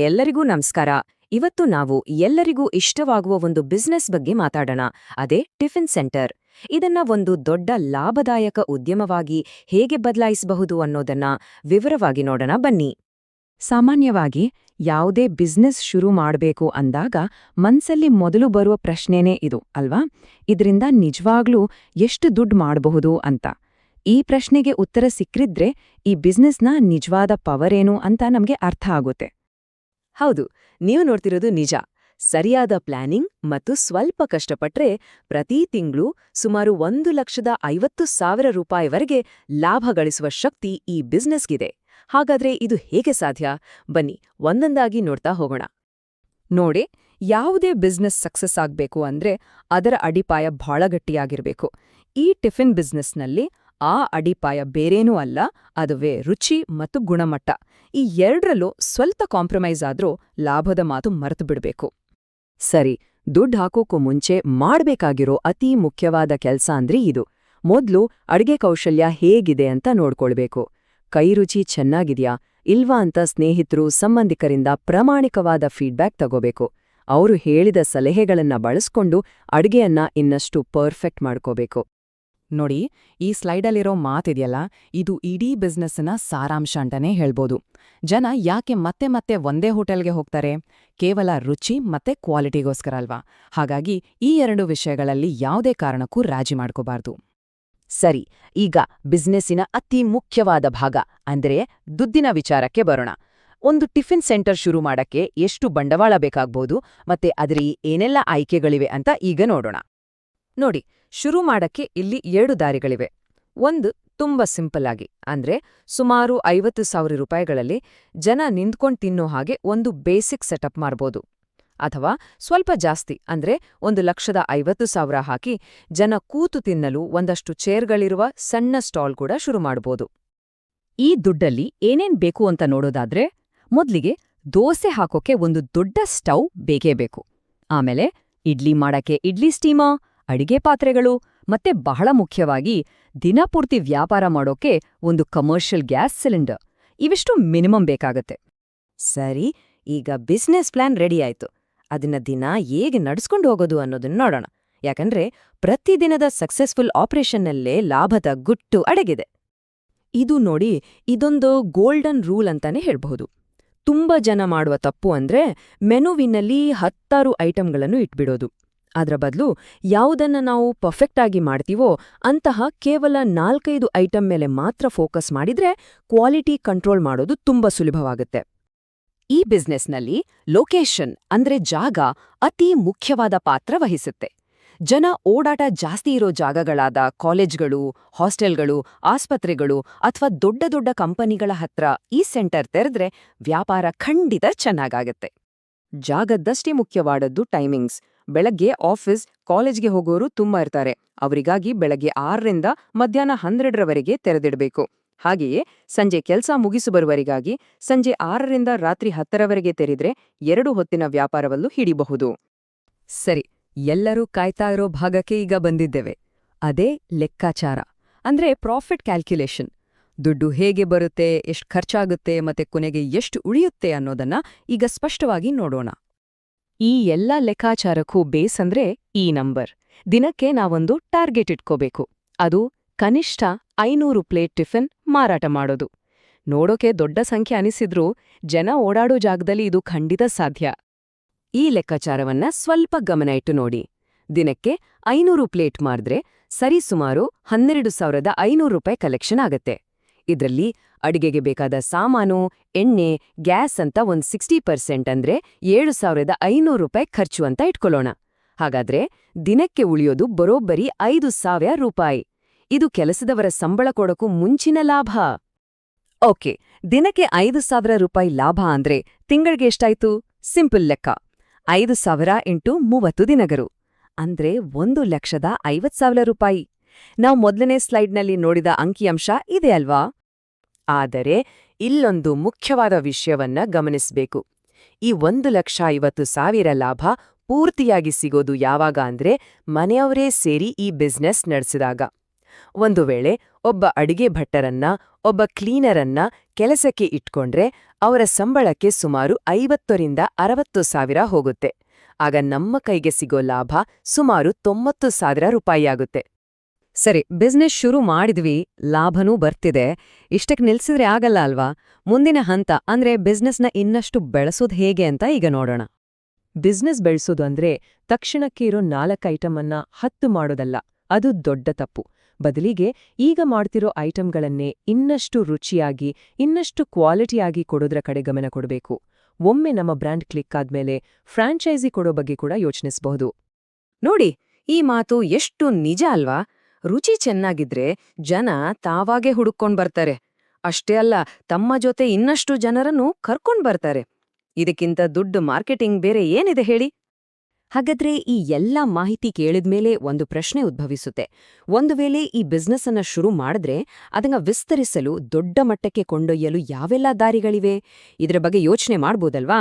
ಎಲ್ಲರಿಗೂ ನಮಸ್ಕಾರ. ಇವತ್ತು ನಾವು ಎಲ್ಲರಿಗೂ ಇಷ್ಟವಾಗುವ ಒಂದು ಬಿಸ್ನೆಸ್ ಬಗ್ಗೆ ಮಾತಾಡೋಣ. ಅದೇ ಟಿಫಿನ್ ಸೆಂಟರ್. ಇದನ್ನ ಒಂದು ದೊಡ್ಡ ಲಾಭದಾಯಕ ಉದ್ಯಮವಾಗಿ ಹೇಗೆ ಬದಲಾಯಿಸಬಹುದು ಅನ್ನೋದನ್ನ ವಿವರವಾಗಿ ನೋಡೋಣ ಬನ್ನಿ. ಸಾಮಾನ್ಯವಾಗಿ ಯಾವುದೇ ಬಿಸ್ನೆಸ್ ಶುರು ಮಾಡಬೇಕು ಅಂದಾಗ ಮನ್ಸಲ್ಲಿ ಮೊದಲು ಬರುವ ಪ್ರಶ್ನೆನೇ ಇದು ಅಲ್ವಾ? ಇದರಿಂದ ನಿಜವಾಗ್ಲೂ ಎಷ್ಟು ದುಡ್ಡು ಮಾಡಬಹುದು ಅಂತ. ಈ ಪ್ರಶ್ನೆಗೆ ಉತ್ತರ ಸಿಕ್ಕಿದ್ರೆ ಈ ಬಿಸ್ನೆಸ್ನ ನಿಜವಾದ ಪವರ್ ಏನು ಅಂತ ನಮಗೆ ಅರ್ಥ ಆಗುತ್ತೆ. ಹೌದು, ನೀವು ನೋಡ್ತಿರೋದು ನಿಜ. ಸರಿಯಾದ ಪ್ಲಾನಿಂಗ್ ಮತ್ತು ಸ್ವಲ್ಪ ಕಷ್ಟಪಟ್ರೆ ಪ್ರತಿ ತಿಂಗಳು ಸುಮಾರು 1,50,000 ರೂಪಾಯಿವರೆಗೆ ಲಾಭ ಗಳಿಸುವ ಶಕ್ತಿ ಈ ಬಿಸ್ನೆಸ್ಗಿದೆ. ಹಾಗಾದ್ರೆ ಇದು ಹೇಗೆ ಸಾಧ್ಯ? ಬನ್ನಿ ಒಂದೊಂದಾಗಿ ನೋಡ್ತಾ ಹೋಗೋಣ. ನೋಡಿ, ಯಾವುದೇ ಬಿಸ್ನೆಸ್ ಸಕ್ಸಸ್ ಆಗ್ಬೇಕು ಅಂದ್ರೆ ಅದರ ಅಡಿಪಾಯ ಬಹಳ ಗಟ್ಟಿಯಾಗಿರ್ಬೇಕು. ಈ ಟಿಫಿನ್ ಬಿಸ್ನೆಸ್ನಲ್ಲಿ ಆ ಅಡಿಪಾಯ ಬೇರೇನೂ ಅಲ್ಲ, ಅದುವೇ ರುಚಿ ಮತ್ತು ಗುಣಮಟ್ಟ. ಈ ಎರಡರಲ್ಲೂ ಸ್ವಲ್ಪ ಕಾಂಪ್ರಮೈಸ್ ಆದ್ರೂ ಲಾಭದ ಮಾತು ಮರೆತು ಬಿಡ್ಬೇಕು. ಸರಿ, ದುಡ್ಡು ಹಾಕೋಕ್ಕೂ ಮುಂಚೆ ಮಾಡ್ಬೇಕಾಗಿರೋ ಅತೀ ಮುಖ್ಯವಾದ ಕೆಲ್ಸ ಅಂದ್ರೆ ಇದು. ಮೊದ್ಲು ಅಡ್ಗೆ ಕೌಶಲ್ಯ ಹೇಗಿದೆ ಅಂತ ನೋಡ್ಕೊಳ್ಬೇಕು. ಕೈರುಚಿ ಚೆನ್ನಾಗಿದ್ಯಾ ಇಲ್ವಾ ಅಂತ ಸ್ನೇಹಿತರು, ಸಂಬಂಧಿಕರಿಂದ ಪ್ರಾಮಾಣಿಕವಾದ ಫೀಡ್ಬ್ಯಾಕ್ ತಗೋಬೇಕು. ಅವರು ಹೇಳಿದ ಸಲಹೆಗಳನ್ನ ಬಳಸ್ಕೊಂಡು ಅಡ್ಗೆಯನ್ನ ಇನ್ನಷ್ಟು ಪರ್ಫೆಕ್ಟ್ ಮಾಡ್ಕೋಬೇಕು. ನೋಡಿ, ಈ ಸ್ಲೈಡಲ್ಲಿರೋ ಮಾತಿದೆಯಲ್ಲ, ಇದು ಇಡೀ ಬಿಸ್ನೆಸ್ನ ಸಾರಾಂಶ ಅಂತಾನೇ ಹೇಳ್ಬೋದು. ಜನ ಯಾಕೆ ಮತ್ತೆ ಮತ್ತೆ ಒಂದೇ ಹೋಟೆಲ್ಗೆ ಹೋಗ್ತಾರೆ? ಕೇವಲ ರುಚಿ ಮತ್ತೆ ಕ್ವಾಲಿಟಿಗೋಸ್ಕರ ಅಲ್ವಾ? ಹಾಗಾಗಿ ಈ ಎರಡು ವಿಷಯಗಳಲ್ಲಿ ಯಾವುದೇ ಕಾರಣಕ್ಕೂ ರಾಜಿ ಮಾಡ್ಕೋಬಾರ್ದು. ಸರಿ, ಈಗ ಬಿಸ್ನೆಸ್ಸಿನ ಅತಿ ಮುಖ್ಯವಾದ ಭಾಗ ಅಂದ್ರೆ ದುಡ್ಡಿನ ವಿಚಾರಕ್ಕೆ ಬರೋಣ. ಒಂದು ಟಿಫಿನ್ ಸೆಂಟರ್ ಶುರು ಮಾಡಕ್ಕೆ ಎಷ್ಟು ಬಂಡವಾಳ ಬೇಕಾಗ್ಬೋದು ಮತ್ತೆ ಅದರ ಏನೆಲ್ಲ ಆಯ್ಕೆಗಳಿವೆ ಅಂತ ಈಗ ನೋಡೋಣ. ನೋಡಿ, ಶುರು ಮಾಡಕ್ಕೆ ಇಲ್ಲಿ 2 ದಾರಿಗಳಿವೆ. ಒಂದು ತುಂಬಾ ಸಿಂಪಲ್ ಆಗಿ, ಅಂದ್ರೆ ಸುಮಾರು 50,000 ರೂಪಾಯಿಗಳಲ್ಲಿ ಜನ ನಿಂತ್ಕೊಂಡು ತಿನ್ನೋ ಹಾಗೆ ಒಂದು ಬೇಸಿಕ್ ಸೆಟಪ್ ಮಾಡ್ಬೋದು. ಅಥವಾ ಸ್ವಲ್ಪ ಜಾಸ್ತಿ, ಅಂದ್ರೆ 1,50,000 ಹಾಕಿ ಜನ ಕೂತು ತಿನ್ನಲು ಒಂದಷ್ಟು ಚೇರ್ಗಳಿರುವ ಸಣ್ಣ ಸ್ಟಾಲ್ ಕೂಡ ಶುರು ಮಾಡ್ಬೋದು. ಈ ದುಡ್ಡಲ್ಲಿ ಏನೇನ್ ಬೇಕು ಅಂತ ನೋಡೋದಾದ್ರೆ, ಮೊದ್ಲಿಗೆ ದೋಸೆ ಹಾಕೋಕೆ ಒಂದು ದೊಡ್ಡ ಸ್ಟವ್ ಬೇಕೇ ಬೇಕು. ಆಮೇಲೆ ಇಡ್ಲಿ ಮಾಡಕ್ಕೆ ಇಡ್ಲಿ ಸ್ಟೀಮರ್, ಅಡಿಗೆ ಪಾತ್ರೆಗಳು, ಮತ್ತೆ ಬಹಳ ಮುಖ್ಯವಾಗಿ ದಿನಪೂರ್ತಿ ವ್ಯಾಪಾರ ಮಾಡೋಕೆ ಒಂದು ಕಮರ್ಷಿಯಲ್ ಗ್ಯಾಸ್ ಸಿಲಿಂಡರ್. ಇವಿಷ್ಟು ಮಿನಿಮಮ್ ಬೇಕಾಗತ್ತೆ. ಸರಿ, ಈಗ ಬಿಸ್ನೆಸ್ ಪ್ಲಾನ್ ರೆಡಿ ಆಯ್ತು. ಅದನ್ನ ದಿನ ಹೇಗೆ ನಡ್ಸ್ಕೊಂಡು ಹೋಗೋದು ಅನ್ನೋದನ್ನ ನೋಡೋಣ. ಯಾಕಂದ್ರೆ ಪ್ರತಿದಿನದ ಸಕ್ಸಸ್ಫುಲ್ ಆಪರೇಷನ್ನಲ್ಲೇ ಲಾಭದ ಗುಟ್ಟು ಅಡಗಿದೆ. ಇದು ನೋಡಿ, ಇದೊಂದು ಗೋಲ್ಡನ್ ರೂಲ್ ಅಂತಾನೆ ಹೇಳ್ಬಹುದು. ತುಂಬಾ ಜನ ಮಾಡುವ ತಪ್ಪು ಅಂದ್ರೆ ಮೆನುವಿನಲ್ಲಿ 10 ಐಟಂಗಳನ್ನು ಇಟ್ಬಿಡೋದು. ಅದರ ಬದಲು ಯಾವುದನ್ನ ನಾವು ಪರ್ಫೆಕ್ಟ್ ಆಗಿ ಮಾಡ್ತೀವೋ ಅಂತಹ ಕೇವಲ 4-5 ಐಟಂ ಮೇಲೆ ಮಾತ್ರ ಫೋಕಸ್ ಮಾಡಿದ್ರೆ ಕ್ವಾಲಿಟಿ ಕಂಟ್ರೋಲ್ ಮಾಡೋದು ತುಂಬಾ ಸುಲಭವಾಗುತ್ತೆ. ಈ ಬಿಸ್ನೆಸ್ನಲ್ಲಿ ಲೊಕೇಶನ್ ಅಂದ್ರೆ ಜಾಗ ಅತಿ ಮುಖ್ಯವಾದ ಪಾತ್ರ ವಹಿಸುತ್ತೆ. ಜನ ಓಡಾಟ ಜಾಸ್ತಿ ಇರೋ ಜಾಗಗಳಾದ ಕಾಲೇಜ್ಗಳು, ಹಾಸ್ಟೆಲ್ಗಳು, ಆಸ್ಪತ್ರೆಗಳು ಅಥವಾ ದೊಡ್ಡ ದೊಡ್ಡ ಕಂಪನಿಗಳ ಹತ್ರ ಈ ಸೆಂಟರ್ ತೆರೆದ್ರೆ ವ್ಯಾಪಾರ ಖಂಡಿತ ಚೆನ್ನಾಗಾಗತ್ತೆ. ಜಾಗದ್ದಷ್ಟೇ ಮುಖ್ಯವಾದದ್ದು ಟೈಮಿಂಗ್ಸ್. ಬೆಳಗ್ಗೆ ಆಫೀಸ್, ಕಾಲೇಜ್ಗೆ ಹೋಗೋರು ತುಂಬಾ ಇರ್ತಾರೆ. ಅವರಿಗಾಗಿ ಬೆಳಗ್ಗೆ 6ರಿಂದ ಮಧ್ಯಾಹ್ನ 12ರವರೆಗೆ ತೆರೆದಿಡಬೇಕು. ಹಾಗೆಯೇ ಸಂಜೆ ಕೆಲಸ ಮುಗಿಸು ಬರುವವರಿಗಾಗಿ ಸಂಜೆ 6ರಿಂದ ರಾತ್ರಿ 10ರವರೆಗೆ ತೆರೆದ್ರೆ 2 ಹೊತ್ತಿನ ವ್ಯಾಪಾರವಲ್ಲೂ ಹಿಡಿಬಹುದು. ಸರಿ, ಎಲ್ಲರೂ ಕಾಯ್ತಾ ಇರೋ ಭಾಗಕ್ಕೆ ಈಗ ಬಂದಿದ್ದೇವೆ. ಅದೇ ಲೆಕ್ಕಾಚಾರ, ಅಂದ್ರೆ ಪ್ರಾಫಿಟ್ ಕ್ಯಾಲ್ಕ್ಯುಲೇಷನ್. ದುಡ್ಡು ಹೇಗೆ ಬರುತ್ತೆ, ಎಷ್ಟು ಖರ್ಚಾಗುತ್ತೆ ಮತ್ತೆ ಕೊನೆಗೆ ಎಷ್ಟು ಉಳಿಯುತ್ತೆ ಅನ್ನೋದನ್ನ ಈಗ ಸ್ಪಷ್ಟವಾಗಿ ನೋಡೋಣ. ಈ ಎಲ್ಲ ಲೆಕ್ಕಾಚಾರಕ್ಕೂ ಬೇಸ್ ಅಂದ್ರೆ ಈ ನಂಬರ್. ದಿನಕ್ಕೆ ನಾವೊಂದು ಟಾರ್ಗೆಟ್ ಇಟ್ಕೋಬೇಕು. ಅದು ಕನಿಷ್ಠ 500 ಪ್ಲೇಟ್ ಟಿಫಿನ್ ಮಾರಾಟ ಮಾಡೋದು. ನೋಡೋಕೆ ದೊಡ್ಡ ಸಂಖ್ಯೆ ಅನಿಸಿದ್ರೂ ಜನ ಓಡಾಡೋ ಜಾಗದಲ್ಲಿ ಇದು ಖಂಡಿತ ಸಾಧ್ಯ. ಈ ಲೆಕ್ಕಾಚಾರವನ್ನ ಸ್ವಲ್ಪ ಗಮನ ಇಟ್ಟು ನೋಡಿ. ದಿನಕ್ಕೆ 500 ಪ್ಲೇಟ್ ಮಾರಿದ್ರೆ ಸರಿಸುಮಾರು 12,500 ರೂಪಾಯಿ ಕಲೆಕ್ಷನ್ ಆಗತ್ತೆ. ಇದ್ರಲ್ಲಿ ಅಡಿಗೆಗೆ ಬೇಕಾದ ಸಾಮಾನು, ಎಣ್ಣೆ, ಗ್ಯಾಸ್ ಅಂತ ಒಂದು 60% ಅಂದ್ರೆ 7,500 ರೂಪಾಯಿ ಖರ್ಚು ಅಂತ ಇಟ್ಕೊಳ್ಳೋಣ. ಹಾಗಾದ್ರೆ ದಿನಕ್ಕೆ ಉಳಿಯೋದು ಬರೋಬ್ಬರಿ 5,000 ರೂಪಾಯಿ. ಇದು ಕೆಲಸದವರ ಸಂಬಳ ಕೊಡೋಕ್ಕೂ ಮುಂಚಿನ ಲಾಭ. ಓಕೆ, ದಿನಕ್ಕೆ 5,000 ರೂಪಾಯಿ ಲಾಭ ಅಂದ್ರೆ ತಿಂಗಳಿಗೆ ಎಷ್ಟಾಯ್ತು? ಸಿಂಪಲ್ ಲೆಕ್ಕ. 5,000 ಇಂಟು 30 ದಿನಗಳು ಅಂದ್ರೆ 1,50,000 ರೂಪಾಯಿ. ನಾವು ಮೊದಲನೇ ಸ್ಲೈಡ್ನಲ್ಲಿ ನೋಡಿದ ಅಂಕಿಅಂಶ ಇದೆ ಅಲ್ವಾ? ಆದರೆ ಇಲ್ಲೊಂದು ಮುಖ್ಯವಾದ ವಿಷಯವನ್ನ ಗಮನಿಸಬೇಕು. ಈ 1,50,000 ಲಾಭ ಪೂರ್ತಿಯಾಗಿ ಸಿಗೋದು ಯಾವಾಗ ಅಂದ್ರೆ ಮನೆಯವರೇ ಸೇರಿ ಈ ಬಿಸ್ನೆಸ್ ನಡೆಸಿದಾಗ. ಒಂದು ವೇಳೆ ಒಬ್ಬ ಅಡಿಗೆ ಭಟ್ಟರನ್ನ, ಒಬ್ಬ ಕ್ಲೀನರನ್ನ ಕೆಲಸಕ್ಕೆ ಇಟ್ಕೊಂಡ್ರೆ ಅವರ ಸಂಬಳಕ್ಕೆ ಸುಮಾರು 50ರಿಂದ 60,000 ಹೋಗುತ್ತೆ. ಆಗ ನಮ್ಮ ಕೈಗೆ ಸಿಗೋ ಲಾಭ ಸುಮಾರು 90,000 ರೂಪಾಯಿಯಾಗುತ್ತೆ. ಸರಿ, ಬಿಸ್ನೆಸ್ ಶುರು ಮಾಡಿದ್ವಿ, ಲಾಭನೂ ಬರ್ತಿದೆ. ಇಷ್ಟಕ್ಕೆ ನಿಲ್ಸಿದ್ರೆ ಆಗಲ್ಲ ಅಲ್ವಾ? ಮುಂದಿನ ಹಂತ ಅಂದ್ರೆ ಬಿಸ್ನೆಸ್ನ ಇನ್ನಷ್ಟು ಬೆಳೆಸೋದು ಹೇಗೆ ಅಂತ ಈಗ ನೋಡೋಣ. ಬಿಸ್ನೆಸ್ ಬೆಳೆಸೋದು ಅಂದ್ರೆ ತಕ್ಷಣಕ್ಕೆ ಇರೋ 4 ಐಟಮನ್ನ 10 ಮಾಡೋದಲ್ಲ. ಅದು ದೊಡ್ಡ ತಪ್ಪು. ಬದಲಿಗೆ ಈಗ ಮಾಡ್ತಿರೋ ಐಟಂಗಳನ್ನೇ ಇನ್ನಷ್ಟು ರುಚಿಯಾಗಿ, ಇನ್ನಷ್ಟು ಕ್ವಾಲಿಟಿಯಾಗಿ ಕೊಡೋದ್ರ ಕಡೆ ಗಮನ ಕೊಡಬೇಕು. ಒಮ್ಮೆ ನಮ್ಮ ಬ್ರ್ಯಾಂಡ್ ಕ್ಲಿಕ್ ಆದ್ಮೇಲೆ ಫ್ರಾಂಚೈಸಿ ಕೊಡೋ ಬಗ್ಗೆ ಕೂಡ ಯೋಚಿಸಬಹುದು. ನೋಡಿ, ಈ ಮಾತು ಎಷ್ಟು ನಿಜ ಅಲ್ವಾ? ರುಚಿ ಚೆನ್ನಾಗಿದ್ರೆ ಜನ ತಾವಾಗೆ ಹುಡುಕೊಂಡ್ ಬರ್ತಾರೆ. ಅಷ್ಟೇ ಅಲ್ಲ, ತಮ್ಮ ಜೊತೆ ಇನ್ನಷ್ಟು ಜನರನ್ನು ಕರ್ಕೊಂಡ್ ಬರ್ತಾರೆ. ಇದಕ್ಕಿಂತ ದುಡ್ಡು ಮಾರ್ಕೆಟಿಂಗ್ ಬೇರೆ ಏನಿದೆ ಹೇಳಿ? ಹಾಗಾದ್ರೆ ಈ ಎಲ್ಲ ಮಾಹಿತಿ ಕೇಳಿದ್ಮೇಲೆ ಒಂದು ಪ್ರಶ್ನೆ ಉದ್ಭವಿಸುತ್ತೆ. ಒಂದು ವೇಳೆ ಈ ಬಿಸ್ನೆಸ್ ಅನ್ನ ಶುರು ಮಾಡಿದ್ರೆ ಅದನ್ನ ವಿಸ್ತರಿಸಲು, ದೊಡ್ಡ ಮಟ್ಟಕ್ಕೆ ಕೊಂಡೊಯ್ಯಲು ಯಾವೆಲ್ಲ ದಾರಿಗಳಿವೆ? ಇದರ ಬಗ್ಗೆ ಯೋಚನೆ ಮಾಡ್ಬೋದಲ್ವಾ?